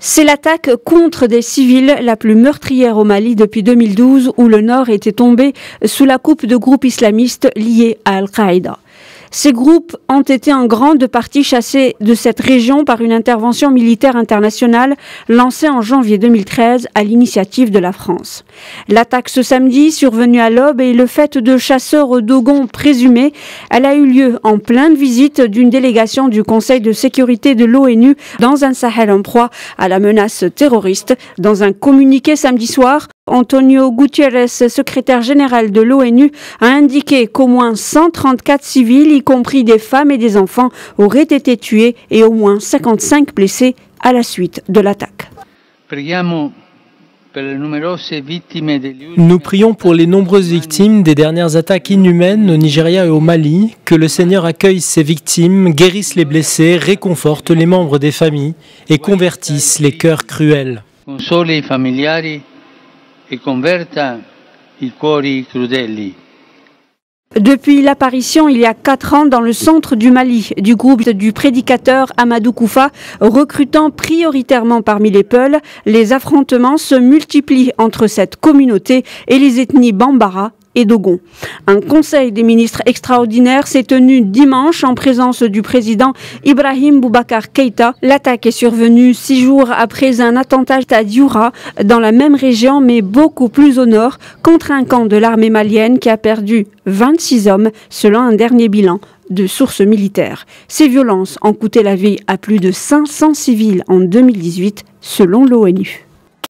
C'est l'attaque contre des civils la plus meurtrière au Mali depuis 2012, où le Nord était tombé sous la coupe de groupes islamistes liés à Al-Qaïda. Ces groupes ont été en grande partie chassés de cette région par une intervention militaire internationale lancée en janvier 2013 à l'initiative de la France. L'attaque ce samedi, survenue à l'aube, est le fait de chasseurs dogons présumés. Elle a eu lieu en pleine visite d'une délégation du Conseil de sécurité de l'ONU dans un Sahel en proie à la menace terroriste. Dans un communiqué samedi soir, Antonio Guterres, secrétaire général de l'ONU, a indiqué qu'au moins 134 civils, y compris des femmes et des enfants, auraient été tués et au moins 55 blessés à la suite de l'attaque. Nous prions pour les nombreuses victimes des dernières attaques inhumaines au Nigeria et au Mali, que le Seigneur accueille ces victimes, guérisse les blessés, réconforte les membres des familles et convertisse les cœurs cruels. Depuis l'apparition il y a 4 ans dans le centre du Mali du groupe du prédicateur Amadou Koufa, recrutant prioritairement parmi les Peuls, les affrontements se multiplient entre cette communauté et les ethnies Bambara et Dogon. Un conseil des ministres extraordinaire s'est tenu dimanche en présence du président Ibrahim Boubacar Keïta. L'attaque est survenue 6 jours après un attentat à Dioura, dans la même région mais beaucoup plus au nord, contre un camp de l'armée malienne qui a perdu 26 hommes selon un dernier bilan de sources militaires. Ces violences ont coûté la vie à plus de 500 civils en 2018 selon l'ONU.